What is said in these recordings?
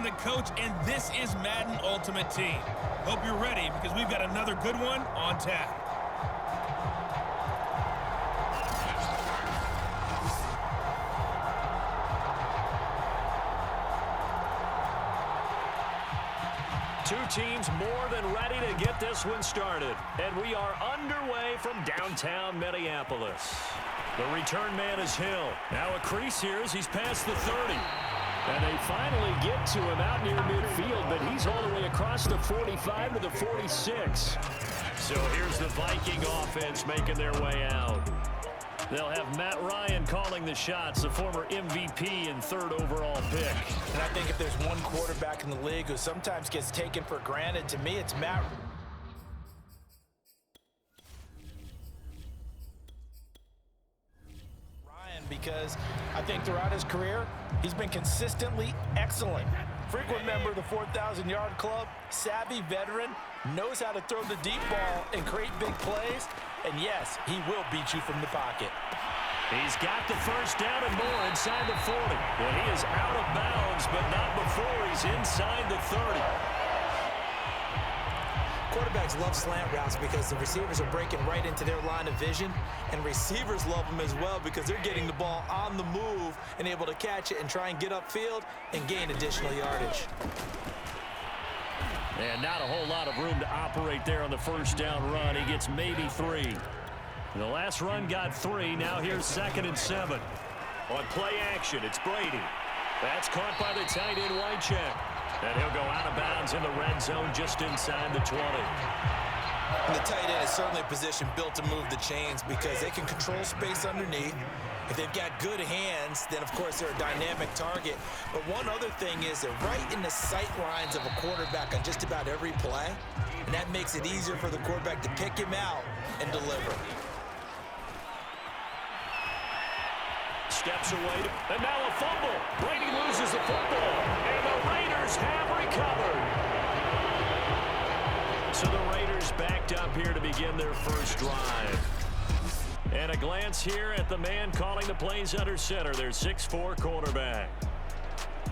the coach, and this is Madden Ultimate Team. Hope you're ready because we've got another good one on tap. Two teams more than ready to get this one started. And we are underway from downtown Minneapolis. The return man is Hill. Now a crease here as he's past the 30. And they finally get to him out near midfield, but he's all the way across the 45 to the 46. So here's the Viking offense making their way out. They'll have Matt Ryan calling the shots, the former MVP and third overall pick. And I think if there's one quarterback in the league who sometimes gets taken for granted, to me it's Matt Ryan, because I think throughout his career, he's been consistently excellent. Frequent member of the 4,000-yard club, savvy veteran, knows how to throw the deep ball and create big plays. And yes, he will beat you from the pocket. He's got the first down and more inside the 40. And he is out of bounds, but not before he's inside the 30. Quarterbacks love slant routes because the receivers are breaking right into their line of vision, and receivers love them as well because they're getting the ball on the move and able to catch it and try and get upfield and gain additional yardage. And not a whole lot of room to operate there on the first down run. He gets maybe 3. The last run got 3. Now here's 2nd and 7. On play action, it's Brady. That's caught by the tight end Wycheck. And he'll go out of bounds in the red zone just inside the 20. And the tight end is certainly a position built to move the chains because they can control space underneath. If they've got good hands, then of course they're a dynamic target. But one other thing is they're right in the sight lines of a quarterback on just about every play. And that makes it easier for the quarterback to pick him out and deliver. Steps away, and now a fumble. Brady loses the football, and the Raiders have recovered. So the Raiders backed up here to begin their first drive. And a glance here at the man calling the plays under center, their 6'4" quarterback.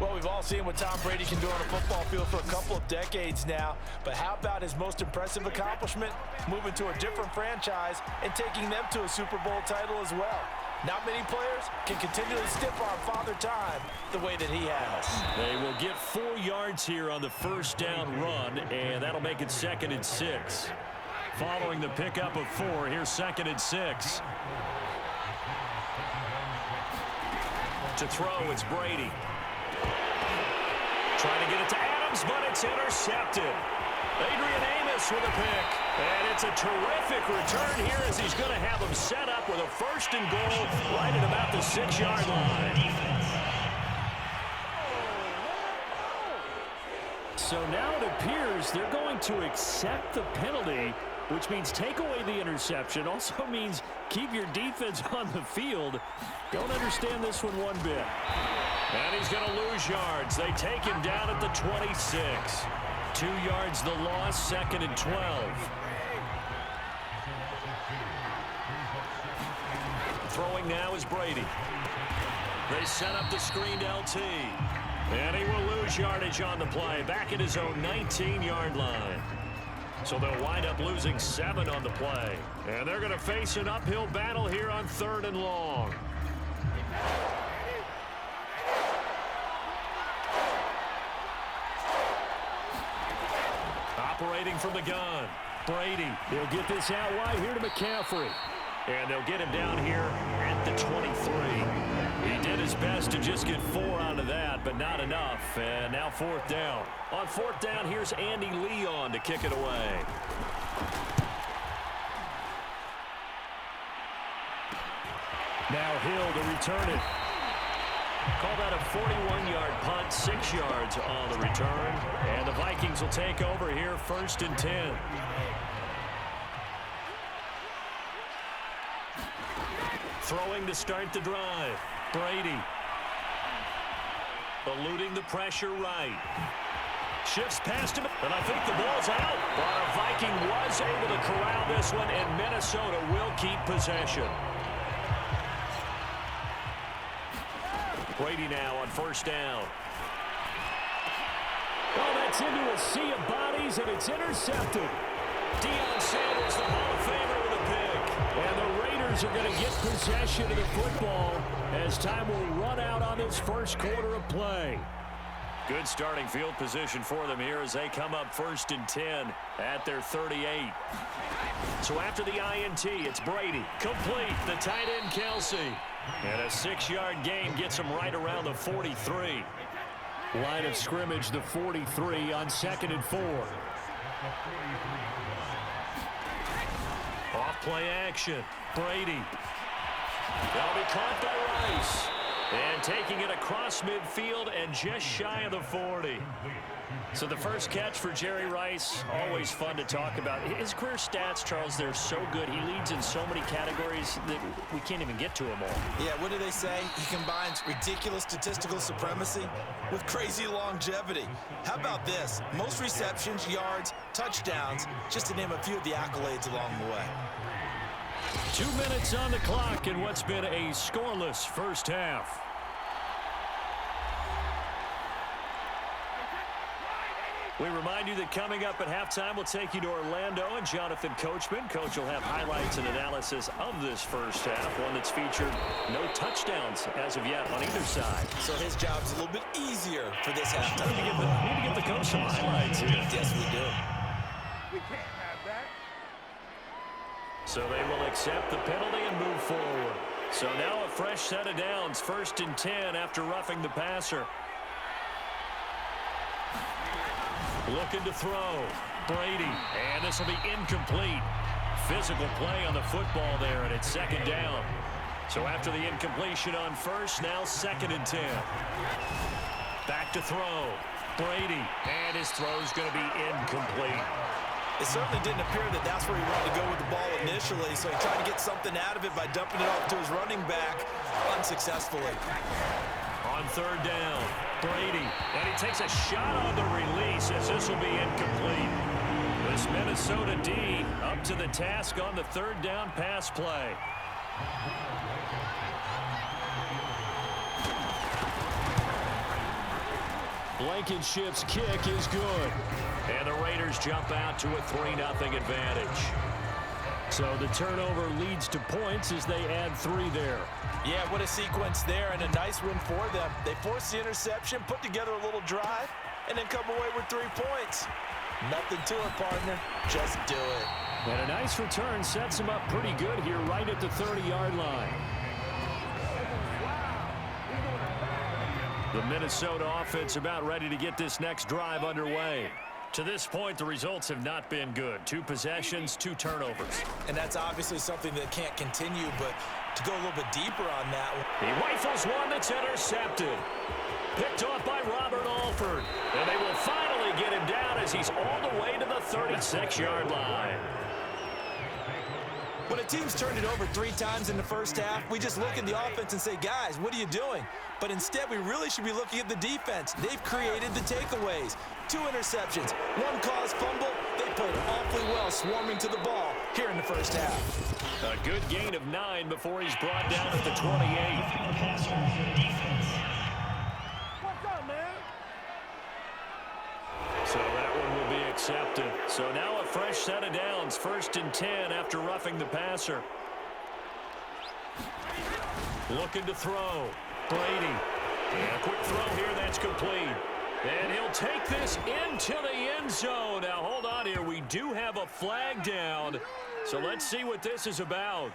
Well, we've all seen what Tom Brady can do on a football field for a couple of decades now. But how about his most impressive accomplishment? Moving to a different franchise and taking them to a Super Bowl title as well. Not many players can continually stiff on Father Time the way that he has. They will get 4 yards here on the first down run, and that'll make it 2nd and 6. Following the pickup of 4, here's 2nd and 6. To throw, it's Brady. Trying to get it to Adams, but it's intercepted. Adrian Amos with a pick. And it's a terrific return here as he's going to have him set up with a 1st and goal right at about the 6-yard line. So now it appears they're going to accept the penalty, which means take away the interception. Also means keep your defense on the field. Don't understand this one bit. And he's going to lose yards. They take him down at the 26. 2 yards the loss, 2nd and 12. Throwing now is Brady. They set up the screened LT. And he will lose yardage on the play. Back at his own 19-yard line. So they'll wind up losing 7 on the play. And they're going to face an uphill battle here on 3rd and long. Operating from the gun. Brady. He'll get this out wide here to McCaffrey. And they'll get him down here at the 23. He did his best to just get 4 out of that, but not enough. And now 4th down. On 4th down, here's Andy Leon to kick it away. Now Hill to return it. Call that a 41-yard punt, 6 yards on the return. And the Vikings will take over here 1st and 10. Throwing to start the drive. Brady. Eluding the pressure right. Shifts past him, and I think the ball's out. But a Viking was able to corral this one, and Minnesota will keep possession. Brady now on 1st down. Gets into a sea of bodies, and it's intercepted. Deion Sanders, the Hall of Famer, with a pick. And the Raiders are going to get possession of the football as time will run out on this first quarter of play. Good starting field position for them here as they come up 1st and 10 at their 38. So after the INT, it's Brady. Complete, the tight end Kelsey. And a 6-yard gain gets him right around the 43. Line of scrimmage, the 43 on 2nd and 4. Off play action. Brady. That'll be caught by Rice. And taking it across midfield and just shy of the 40. So the first catch for Jerry Rice, always fun to talk about. His career stats, Charles, they're so good. He leads in so many categories that we can't even get to them all. Yeah, what do they say? He combines ridiculous statistical supremacy with crazy longevity. How about this? Most receptions, yards, touchdowns, just to name a few of the accolades along the way. 2 minutes on the clock in what's been a scoreless first half. We remind you that coming up at halftime, we'll take you to Orlando and Jonathan Coachman. Coach will have highlights and analysis of this first half, one that's featured no touchdowns as of yet on either side. So his job's a little bit easier for this halftime. We need to give the coach some highlights here. Yes, we do. We can't have that. So they will accept the penalty and move forward. So now a fresh set of downs, 1st and 10 after roughing the passer. Looking to throw. Brady. And this will be incomplete. Physical play on the football there, and it's 2nd down. So after the incompletion on 1st, now 2nd and 10. Back to throw. Brady. And his throw's going to be incomplete. It certainly didn't appear that that's where he wanted to go with the ball initially, so he tried to get something out of it by dumping it off to his running back unsuccessfully. On 3rd down, Brady, and he takes a shot on the release as this will be incomplete. This Minnesota D up to the task on the 3rd down pass play. Blankenship's kick is good. And the Raiders jump out to a 3-0 advantage. So the turnover leads to points as they add 3 there. Yeah, what a sequence there, and a nice win for them. They forced the interception, put together a little drive, and then come away with 3 points. Nothing to it, partner. Just do it. And a nice return sets them up pretty good here right at the 30-yard line. The Minnesota offense about ready to get this next drive underway. To this point, the results have not been good. 2 possessions, 2 turnovers. And that's obviously something that can't continue, but to go a little bit deeper on that one. He rifles one that's intercepted. Picked off by Robert Alford. And they will finally get him down as he's all the way to the 36-yard line. When a team's turned it over 3 times in the first half, we just look at the offense and say, guys, what are you doing? But instead, we really should be looking at the defense. They've created the takeaways. 2 interceptions, 1 caused fumble. They played awfully well swarming to the ball here in the first half. A good gain of 9 before he's brought down at the 28. What's up, man? So that one will be accepted. So now a fresh set of downs, 1st and 10 after roughing the passer. Looking to throw. Brady. And a quick throw here that's complete. And he'll take this into the end zone. Now hold on here. We do have a flag down. So let's see what this is about.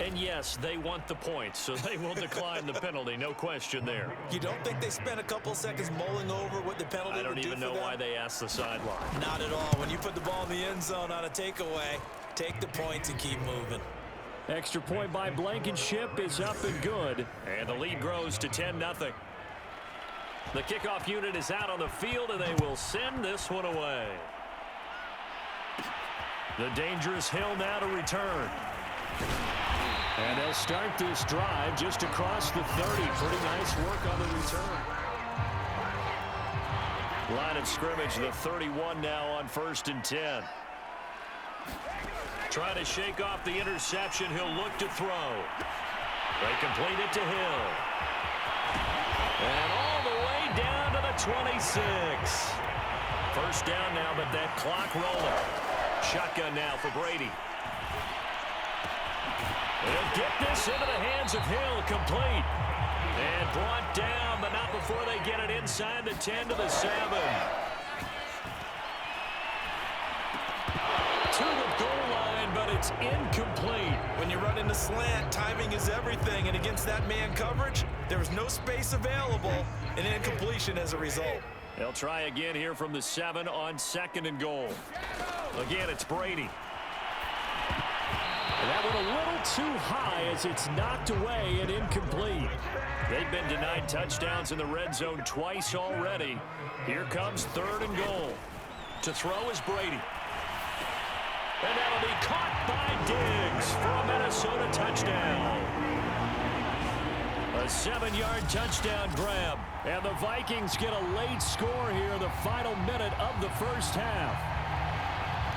And yes, they want the points, so they will decline the penalty. No question there. You don't think they spent a couple seconds mulling over what the penalty would do for them? I don't even know why they asked the sideline. Not at all. When you put the ball in the end zone on a takeaway, take the points and keep moving. Extra point by Blankenship is up and good. And the lead grows to 10-0. The kickoff unit is out on the field, and they will send this one away. The dangerous Hill now to return. And they'll start this drive just across the 30. Pretty nice work on the return. Line of scrimmage, the 31 now on 1st and 10. Trying to shake off the interception. He'll look to throw. They complete it to Hill. And all the way down to the 26. First down now, but that clock rolling. Shotgun now for Brady. They'll get this into the hands of Hill, complete. And brought down, but not before they get it inside the 10 to the 7. To the goal line, but it's incomplete. When you run into slant, timing is everything, and against that man coverage, there was no space available, and incompletion as a result. They'll try again here from the 7 on 2nd and goal. Again, it's Brady. And that went a little too high as it's knocked away and incomplete. They've been denied touchdowns in the red zone twice already. Here comes 3rd and goal. To throw is Brady. And that'll be caught by Diggs for a Minnesota touchdown. A 7-yard touchdown grab. And the Vikings get a late score here, the final minute of the first half.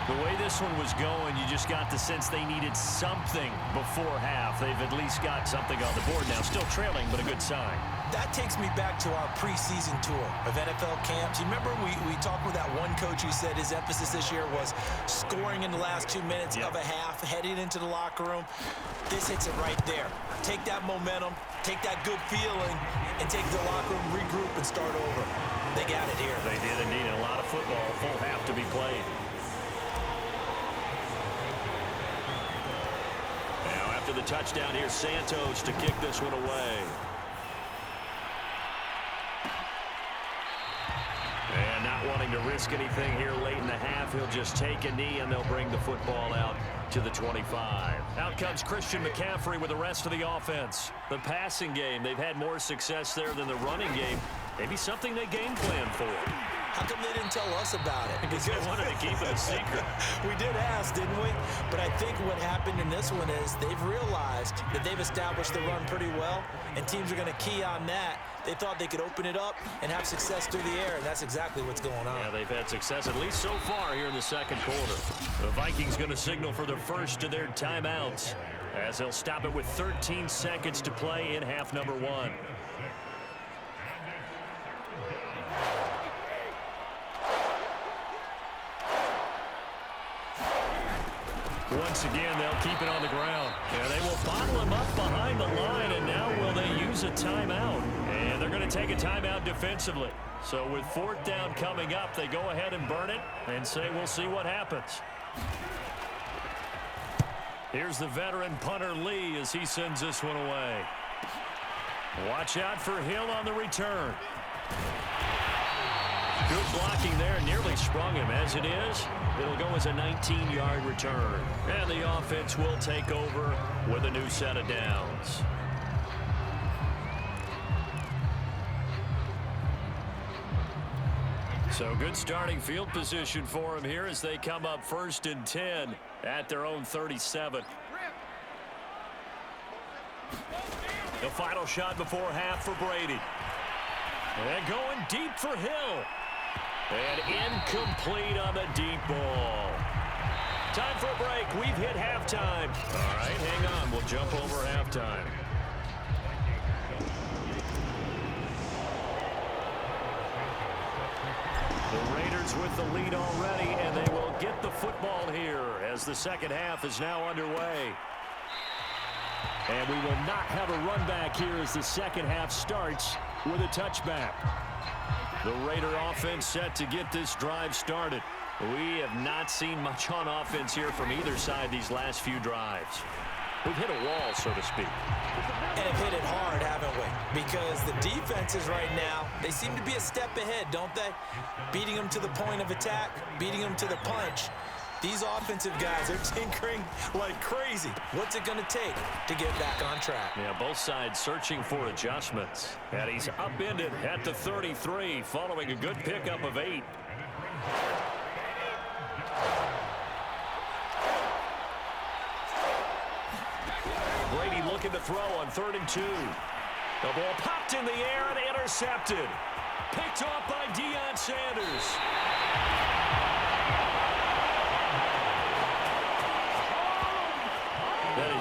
The way this one was going, you just got the sense they needed something before half. They've at least got something on the board now. Still trailing, but a good sign. That takes me back to our preseason tour of NFL camps. You remember we talked with that one coach who said his emphasis this year was scoring in the last 2 minutes of a half, heading into the locker room. This hits it right there. Take that momentum, take that good feeling, and take the locker room, regroup, and start over. They got it here. They did indeed. A lot of football, full half to be played. Now after the touchdown, here's Santos to kick this one away. And not wanting to risk anything here late in the half, he'll just take a knee and they'll bring the football out to the 25. Out comes Christian McCaffrey with the rest of the offense. The passing game, they've had more success there than the running game. Maybe something they game plan for. How come they didn't tell us about it? Because they wanted to keep it a secret. We did ask, didn't we? But I think what happened in this one is they've realized that they've established the run pretty well, and teams are going to key on that. They thought they could open it up and have success through the air, and that's exactly what's going on. Yeah, they've had success at least so far here in the second quarter. The Vikings going to signal for the first of their timeouts as they'll stop it with 13 seconds to play in half number 1. Once again, they'll keep it on the ground. Yeah, they will bottle him up behind the line, and now will they use a timeout? And they're going to take a timeout defensively. So with 4th down coming up, they go ahead and burn it and say we'll see what happens. Here's the veteran punter Lee as he sends this one away. Watch out for Hill on the return. Good blocking there, nearly sprung him. As it is, it'll go as a 19-yard return. And the offense will take over with a new set of downs. So good starting field position for them here as they come up 1st and 10 at their own 37. The final shot before half for Brady. And going deep for Hill. And incomplete on the deep ball. Time for a break. We've hit halftime. All right, hang on. We'll jump over halftime. The Raiders with the lead already, and they will get the football here as the second half is now underway. And we will not have a run back here as the second half starts with a touchback. The Raider offense set to get this drive started. We have not seen much on offense here from either side these last few drives. We've hit a wall, so to speak. And have hit it hard, haven't we? Because the defenses right now, they seem to be a step ahead, don't they? Beating them to the point of attack, beating them to the punch. These offensive guys are tinkering like crazy. What's it going to take to get back on track? Yeah, both sides searching for adjustments. And he's upended at the 33 following a good pickup of 8. Brady looking to throw on 3rd and 2. The ball popped in the air and intercepted. Picked off by Deion Sanders.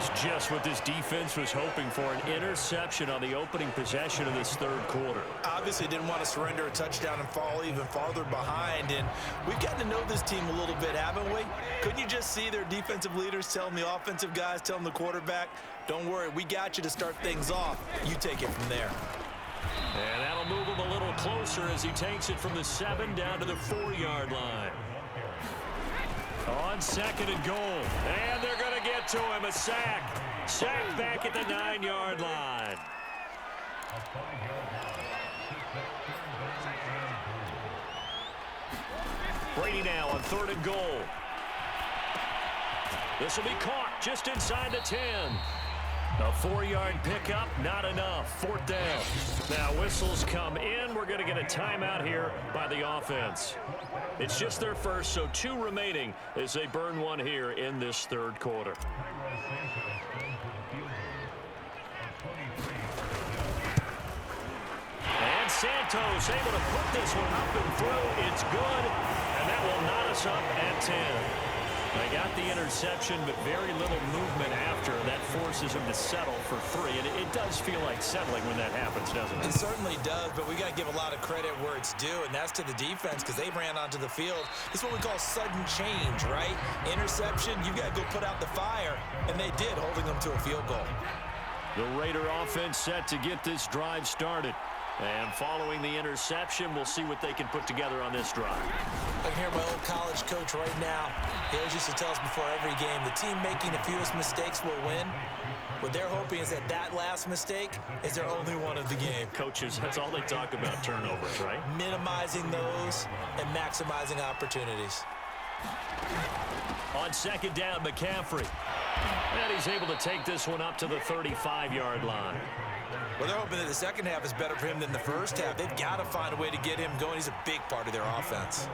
It's just what this defense was hoping for, an interception on the opening possession of this third quarter. Obviously didn't want to surrender a touchdown and fall even farther behind, and we've gotten to know this team a little bit, haven't we? Couldn't you just see their defensive leaders telling the offensive guys, telling the quarterback, don't worry, we got you to start things off. You take it from there. And that'll move him a little closer as he takes it from the 7 down to the 4-yard line. On 2nd and goal. And they're going to get to him. A sack. Sack back at the 9-yard line. Brady now on 3rd and goal. This will be caught just inside the 10. A 4-yard pickup, not enough. 4th down. Now whistles come in. We're going to get a timeout here by the offense. It's just their first, so 2 remaining as they burn one here in this third quarter. And Santos able to put this one up and through. It's good, and that will knot us up at 10. They got the interception, but very little movement after. That forces them to settle for 3. And it does feel like settling when that happens, doesn't it? It certainly does, but we got to give a lot of credit where it's due, and that's to the defense because they ran onto the field. This is what we call sudden change, right? Interception, you got to go put out the fire, and they did, holding them to a field goal. The Raider offense set to get this drive started. And following the interception, we'll see what they can put together on this drive. I can hear my old college coach right now. He always used to tell us before every game, the team making the fewest mistakes will win. What they're hoping is that last mistake is their only one of the game. Coaches, that's all they talk about, turnovers, right? Minimizing those and maximizing opportunities. On 2nd down, McCaffrey. And he's able to take this one up to the 35-yard line. Well, they're hoping that the second half is better for him than the first half. They've got to find a way to get him going. He's a big part of their offense.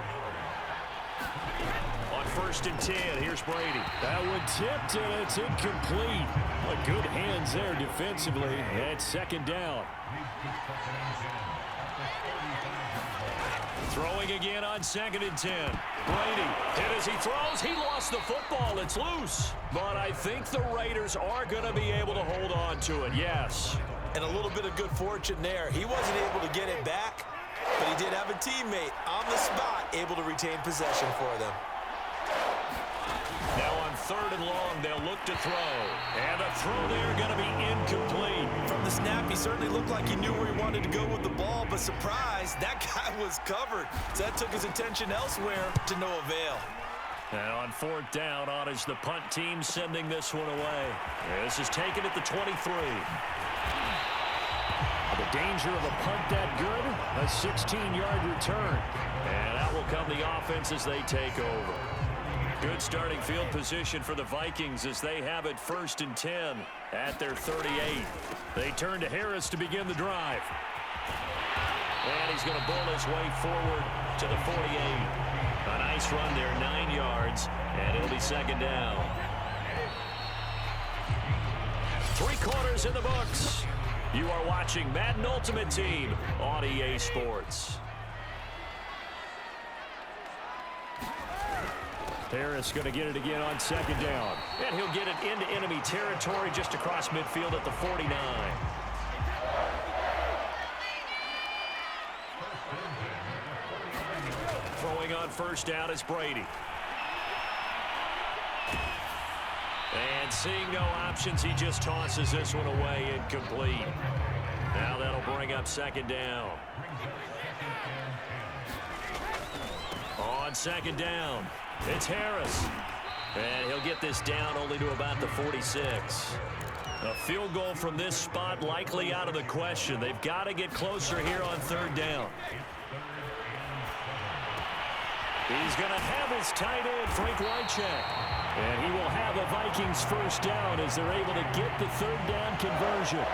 On 1st and 10, here's Brady. That one tipped, and it's incomplete. But good hands there defensively at 2nd down. Throwing again on 2nd and 10. Brady, and as he throws, he lost the football. It's loose. But I think the Raiders are going to be able to hold on to it, yes. And a little bit of good fortune there. He wasn't able to get it back, but he did have a teammate on the spot able to retain possession for them. Now on 3rd and long, they'll look to throw. And the throw there going to be incomplete. From the snap, he certainly looked like he knew where he wanted to go with the ball, but surprise, that guy was covered. So that took his attention elsewhere to no avail. And on 4th down, on is the punt team sending this one away. This is taken at the 23. The danger of a punt that good, a 16-yard return. And out will come the offense as they take over. Good starting field position for the Vikings as they have it 1st and 10 at their 38. They turn to Harris to begin the drive. And he's going to bull his way forward to the 48. A nice run there, 9 yards, and it'll be 2nd down. 3 quarters in the books. You are watching Madden Ultimate Team on EA Sports. Harris going to get it again on 2nd down. And he'll get it into enemy territory just across midfield at the 49. Throwing on 1st down is Brady. And seeing no options, he just tosses this one away, incomplete. Now that'll bring up 2nd down. On 2nd down, it's Harris. And he'll get this down only to about the 46. A field goal from this spot likely out of the question. They've got to get closer here on 3rd down. He's going to have his tight end, Frank Wycheck. And he will have the Vikings 1st down as they're able to get the 3rd down conversion.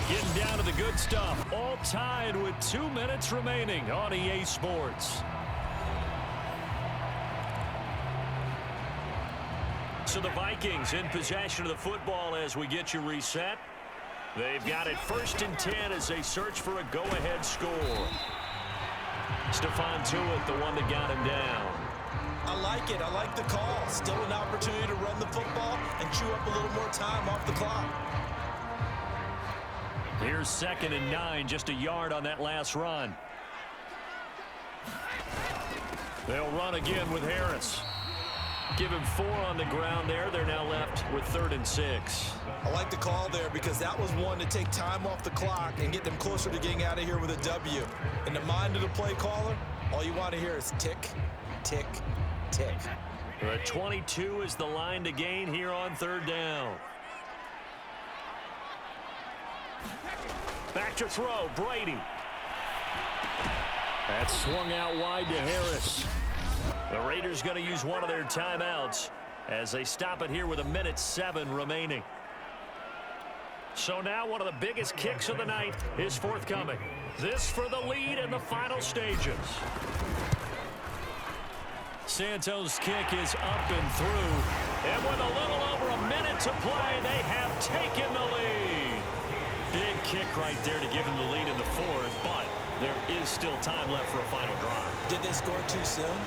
Getting down to the good stuff. All tied with 2 minutes remaining on EA Sports. So the Vikings in possession of the football as we get you reset. They've got it 1st and 10 as they search for a go-ahead score. Stephon Tuitt, the one that got him down. I like it. I like the call. Still an opportunity to run the football and chew up a little more time off the clock. Here's 2nd and 9, just a yard on that last run. They'll run again with Harris. Give him 4 on the ground there. They're now left with 3rd and 6. I like the call there because that was one to take time off the clock and get them closer to getting out of here with a W. In the mind of the play caller, all you want to hear is tick, tick, tick. The 22 is the line to gain here on 3rd down. Back to throw, Brady. That swung out wide to Harris. The Raiders going to use one of their timeouts as they stop it here with 1:07 remaining. So now one of the biggest kicks of the night is forthcoming. This for the lead in the final stages. Santos' kick is up and through. And with a little over a minute to play, they have taken the lead. Big kick right there to give them the lead in the 4th, but there is still time left for a final drive. Did they score too soon?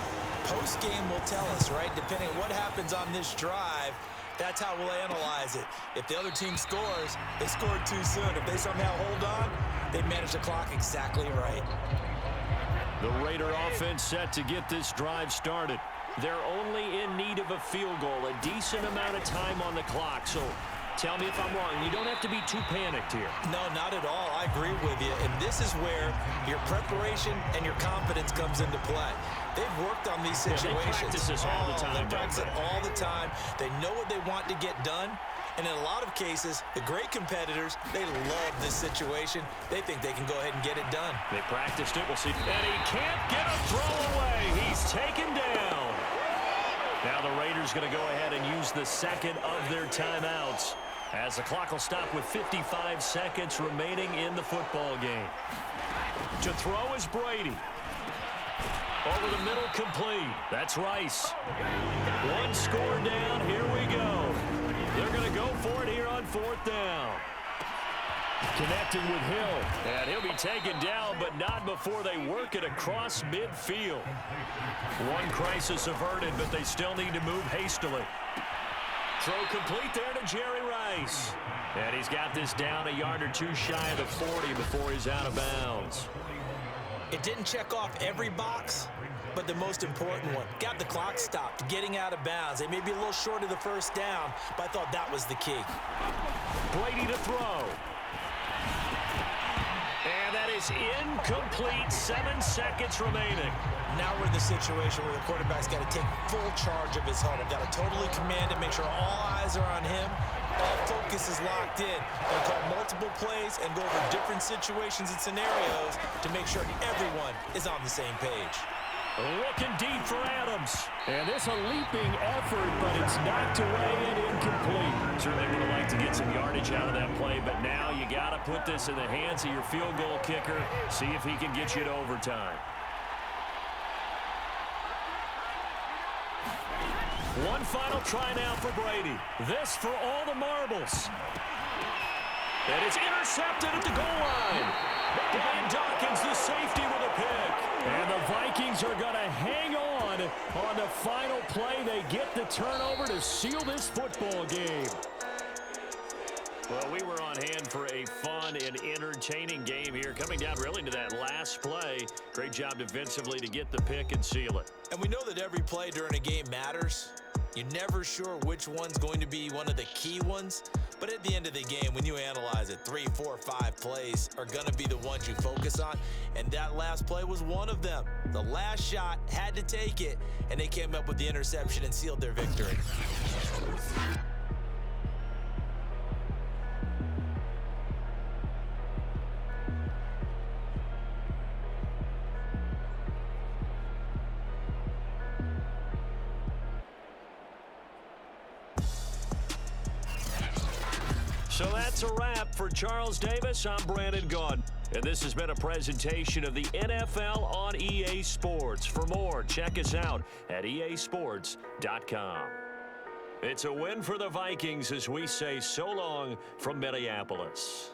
Post-game will tell us, right? Depending on what happens on this drive, that's how we'll analyze it. If the other team scores, they scored too soon. If they somehow hold on, they manage the clock exactly right. The Raider offense set to get this drive started. They're only in need of a field goal, a decent amount of time on the clock. So tell me if I'm wrong. You don't have to be too panicked here. No, not at all. I agree with you. And this is where your preparation and your confidence comes into play. They've worked on these situations. They practice this all the time. They practice it all the time. They know what they want to get done. And in a lot of cases, the great competitors, they love this situation. They think they can go ahead and get it done. They practiced it. We'll see. And he can't get a throw away. He's taken down. Now the Raiders going to go ahead and use the 2nd of their timeouts as the clock will stop with 55 seconds remaining in the football game. To throw is Brady. Over the middle, complete. That's Rice. 1 score down. Here we go. They're going to go for it here on 4th down. Connecting with Hill. And he'll be taken down, but not before they work it across midfield. One crisis averted, but they still need to move hastily. Throw complete there to Jerry Rice. And he's got this down a yard or 2 shy of the 40 before he's out of bounds. It didn't check off every box, but the most important one. Got the clock stopped, getting out of bounds. They may be a little short of the 1st down, but I thought that was the key. Brady to throw. And that is incomplete. 7 seconds remaining. Now we're in the situation where the quarterback's got to take full charge of his huddle. Got to totally command it, make sure all eyes are on him. All focus is locked in. They'll call multiple plays and go over different situations and scenarios to make sure everyone is on the same page. Looking deep for Adams. And this a leaping effort, but it's knocked away and incomplete. Certainly would have liked to get some yardage out of that play, but now you got to put this in the hands of your field goal kicker. See if he can get you to overtime. One final try now for Brady. This for all the marbles. And it's intercepted at the goal line. Brian Dawkins, the safety, with a pick. And the Vikings are going to hang on the final play. They get the turnover to seal this football game. Well, we were on hand for a fun and entertaining game here. Coming down really to that last play. Great job defensively to get the pick and seal it. And we know that every play during a game matters. You're never sure which one's going to be one of the key ones. But at the end of the game, when you analyze it, 3, 4, 5 plays are going to be the ones you focus on. And that last play was one of them. The last shot had to take it, and they came up with the interception and sealed their victory. So that's a wrap for Charles Davis. I'm Brandon Gaudin. And this has been a presentation of the NFL on EA Sports. For more, check us out at easports.com. It's a win for the Vikings as we say so long from Minneapolis.